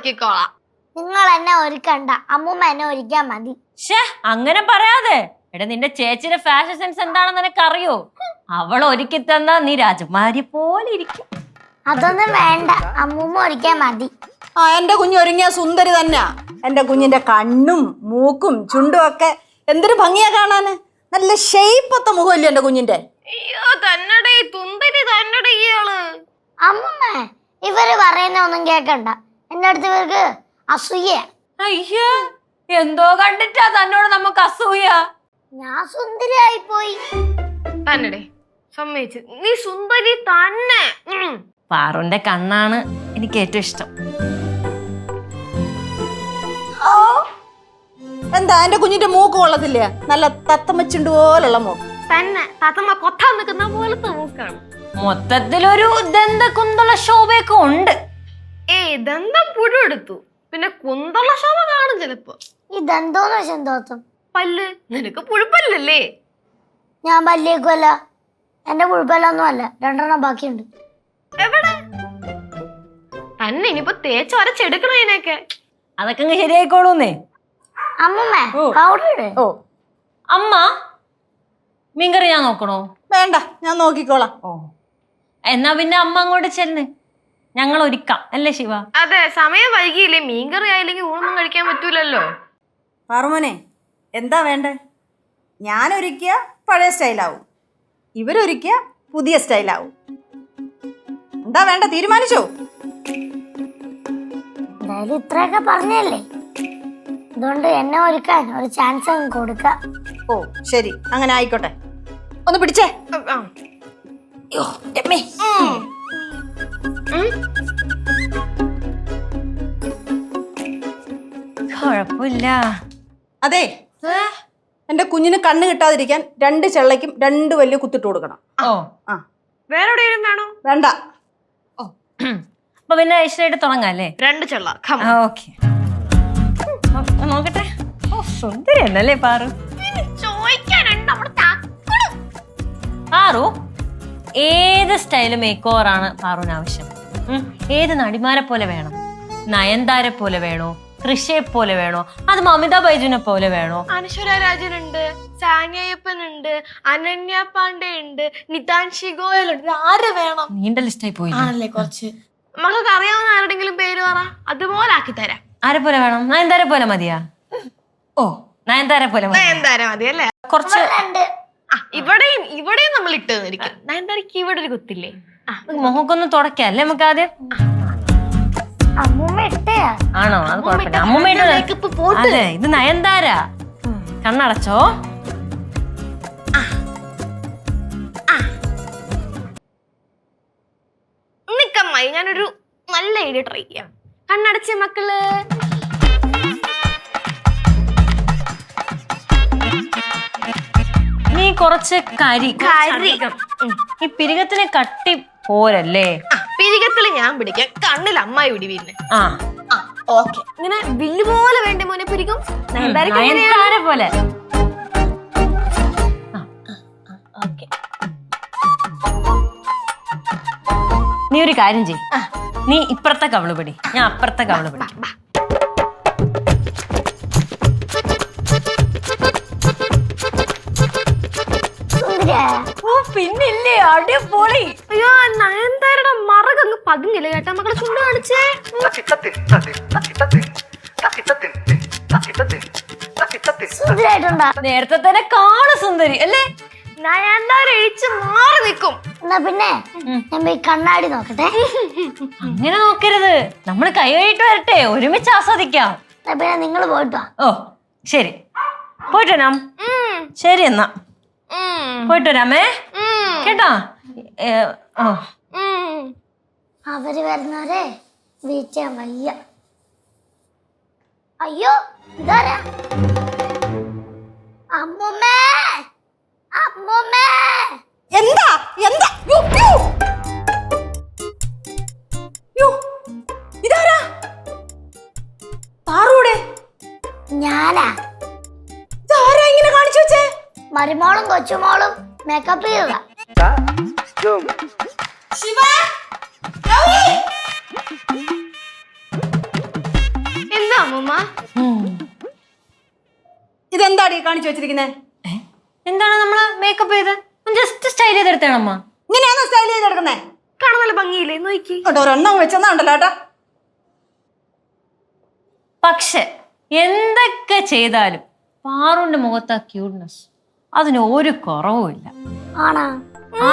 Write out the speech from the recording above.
ഒരുക്കിക്കോളാം. നിങ്ങൾ എന്നെ ഒരുക്കണ്ട, അമ്മൂമ്മ എന്നെ ഒരുക്കാൻ മതി. അങ്ങനെ പറയാതെ. എടാ നിന്റെ ചേച്ചിയുടെ ഫാഷൻ സെൻസ് എന്താണെന്ന് നിനക്കറിയോ? അവൾ ഒരുക്കി തന്നാ നീ രാജകുമാരി പോലെ ഇരിക്കും. അതൊന്നും വേണ്ട, അമ്മൂമ്മ ഒരുക്കാൻ മതി. എന്റെ കുഞ്ഞ് ഒരുങ്ങിയ സുന്ദരി തന്നെ. എന്റെ കുഞ്ഞിന്റെ കണ്ണും മൂക്കും ചുണ്ടും ഒക്കെ എന്തൊരു ഭംഗിയാ കാണാന്. നല്ല ഷെയ്പ്പത്തെ മുഖമല്ലേ എന്റെ കുഞ്ഞിന്റെ. അയ്യോ തന്നടേ തുന്തരി തന്നടേ ഇയാള്. അമ്മൂമ്മ ഇവര് പറയുന്ന ഒന്നും കേക്കണ്ട, എന്റെ അടുത്ത് ഇവർക്ക് അസൂയ. അയ്യോ എന്തോ കണ്ടിട്ടാ തന്നോട് നമുക്ക് അസൂയ. ഞാൻ സുന്ദരിയായി പോയി. തന്നടേ സമ്മതിച്ചു, നീ സുന്ദരി തന്നെ. പാറുന്റെ കണ്ണാണ് എനിക്ക് ഏറ്റവും ഇഷ്ടം. എന്താ എന്റെ കുഞ്ഞിന്റെ മൂക്ക് കൊള്ളത്തില്ല? നല്ല തത്തമ്മച്ചുണ്ട് പോലുള്ള മൂക്ക് തന്നെ. താത്തമ്മ കൊത്താൻ നിൽക്കുന്ന പോലത്തെ മൂക്കാണ്. മൊത്തത്തിലൊരു ദന്ത കുന്തള ശോഭയൊക്കെ ഉണ്ട്. ദന്തം പുഴു എടുത്തു, പിന്നെ കുന്തള ശോഭ കാണും ചിലപ്പോ. ഇതെന്തോന്ന് വെച്ചാൽ തോത്തും പല്ല് നിനക്ക് പുഴുപ്പല്ലല്ലേ? ഞാൻ പല്ലിയേക്കുമല്ല, എന്റെ പുഴുപ്പല്ലൊന്നും അല്ല, 2 ബാക്കിയുണ്ട്. എവിടെ തന്നെ? ഇനിയിപ്പോ തേച്ച് വരച്ചെടുക്കണം ഇതിനൊക്കെ. അതൊക്കെ അങ്ങ് ശരിയായിക്കോളൂന്നേ. അമ്മൂമ്മ പൗഡർ ഇട്. അമ്മ മീൻകറി ഞാൻ നോക്കണോ? വേണ്ട, ഞാൻ നോക്കിക്കോളാം. എന്നാ പിന്നെ അമ്മ അങ്ങോട്ട് ചെല്ല്, ഞങ്ങൾ ഒരുക്കാം അല്ലേ ശിവ? അതെ, സമയം വൈകിയില്ലേ? മീൻകറി ആയില്ലെങ്കിൽ ഊണൊന്നും കഴിക്കാൻ പറ്റൂലല്ലോ. പാറുമോനെ എന്താ വേണ്ടേ? ഞാനൊരുക്കിയ പഴയ സ്റ്റൈലാവും, ഇവരൊരുക്കിയ പുതിയ സ്റ്റൈലാവും. എന്താ വേണ്ട തീരുമാനിച്ചോ? എന്തായാലും ഇത്രയൊക്കെ പറഞ്ഞല്ലേ, അതുകൊണ്ട് എന്നെ ഒരുക്കാൻ ഒരു ചാൻസ് അങ്ങ് കൊടുക്കാം. ഓ ശരി, അങ്ങനെ ആയിക്കോട്ടെ. ഒന്ന് പിടിച്ചേ. കുഴപ്പമില്ല. അതെ, എന്റെ കുഞ്ഞിന് കണ്ണ് കിട്ടാതിരിക്കാൻ 2 ചെള്ളയ്ക്കും 2 വലിയ കുത്തിട്ട് കൊടുക്കണം. വേറെ എവിടെയും വേണോ? വേണ്ട. അപ്പൊ പിന്നെ ഇഷ്ടമായിട്ട് തുടങ്ങാം അല്ലേ? 2 ചെള്ള. ഓക്കെ, നോക്കട്ടെ. സുന്ദരി എന്നല്ലേ പാറു? പാറു ഏത് സ്റ്റൈല് മേക്ക് ഓവർ ആണ് പാറുവിന് ആവശ്യം? ഏത് നടിമാരെ പോലെ വേണം? നയൻതാരെ പോലെ വേണോ? കൃഷിയെ പോലെ വേണോ? അത് മമിത ബൈജുനെ പോലെ വേണോ? അനശ്വര രാജനുണ്ട്, സാനിയപ്പനുണ്ട്, അനന്യ പാണ്ഡെ ഉണ്ട്, നിതാൻഷി ഗോയൽ ഉണ്ട്. ആര് വേണം? നീണ്ട ലിസ്റ്റായി പോയി ആണല്ലേ കുറച്ച്. മക്കൾക്ക് അറിയാവുന്ന ആരുടെങ്കിലും പേര് പറ, അതുപോലെ ആക്കി തരാം. ആരെ പോലെ വേണം? നയൻതാരെ പോലെ മതിയാ? നയൻതാരെ പോലെ നയൻതാര മതി അല്ലേ? കുറച്ച് ഇവിടെയും നമ്മൾ ഇട്ട് തന്നിരിക്കും. നയൻതാരക്ക് ഇവിടെ ഒരു കുത്തില്ലേ? മുഖക്കൊന്ന് തുടക്കാം അല്ലേ നമുക്ക് ആദ്യം? അമ്മൂമ്മ ഇട്ടേ ആണോ? അത് കുഴപ്പമില്ല, അമ്മൂമ്മ. അതെ, ഇത് നയൻതാര. കണ്ണടച്ചോ. നിക്കമ്മായി, ഞാനൊരു നല്ല ഐഡിയ ട്രൈ ചെയ്യാം. കണ്ണടച്ച മക്കള്. നീ കുറച്ച് കരി. ഈ പിരികത്തിന് കട്ടി പോരല്ലേ? പിരികത്തില് ഞാൻ പിടിക്കാം, കണ്ണിൽ അമ്മായി പിടി. പിന്നെ ഓക്കെ, ഇങ്ങനെ വില്ല് പോലെ വേണ്ട മോനെ പിരിക്കും. നയൻതാര പോലെ. നീ ഒരു കാര്യം ചെയ്, നീ ഇപ്പുറത്തെ കവള് പിടി, ഞാൻ അപ്പുറത്തെ കവള് പിടി. പിന്നില്ലേ, അടിപൊളി. അയ്യോ, നയൻതാരയുടെ മറകങ്ങ് പതിഞ്ഞില്ല കേട്ടാ മക്കളെ. ചുണ്ട് കാണിച്ചേ. നേരത്തെ തന്നെ കാണു സുന്ദരി അല്ലേ? നയൻതാര എഴിച്ച് മാറി നിൽക്കും. എന്നാ പിന്നെ ഞാൻ പോയി കണ്ണാടി നോക്കട്ടെ. അങ്ങനെ നോക്കരുത്, നമ്മള് കൈ കഴിയിട്ട് വരട്ടെ, ഒരുമിച്ച് ആസ്വദിക്കാം. എന്നാ പിന്നെ നിങ്ങൾ പോയിട്ടോ. ഓ ശരി, പോയിട്ട് വരാം. ശരി എന്നാ പോയിട്ട് വരാമേ കേട്ടോ. അവര് വരുന്നവരെ വെയിറ്റ് ചെയ്യാൻ വയ്യ. അയ്യോ ഇതാരാ? അമ്മൂമ്മേ, അമ്മൂമ്മേ. എന്താ എന്താ? ഇതാരാ? പാറൂടെ? ഞാനാ. ഇതാരാ ഇങ്ങനെ കാണിച്ചു വെച്ചേ? മരുമോളും കൊച്ചുമോളും മേക്കപ്പ് ചെയ്തതാ. ഇതെന്താടി കാണിച്ചു വെച്ചിരിക്കുന്നേ? എന്താണ് നമ്മള് മേക്കപ്പ് ചെയ്ത് ജസ്റ്റ് സ്റ്റൈൽ ചെയ്തെടുത്താണ് അമ്മ. ഇങ്ങനെയാണോ സ്റ്റൈൽ ചെയ്തെടുക്കുന്നേ? കാണാൻ നല്ല ഭംഗിയില്ലേ, നോക്കി. ഒരെണ്ണം വെച്ചെന്നാണ്ടല്ലോ ഏട്ടാ. പക്ഷെ എന്തൊക്കെ ചെയ്താലും പാറുവിന്റെ മുഖത്ത് ആ ക്യൂട്ട്നെസ് അതിന് ഒരു കുറവുമില്ല. ആണാ? ആ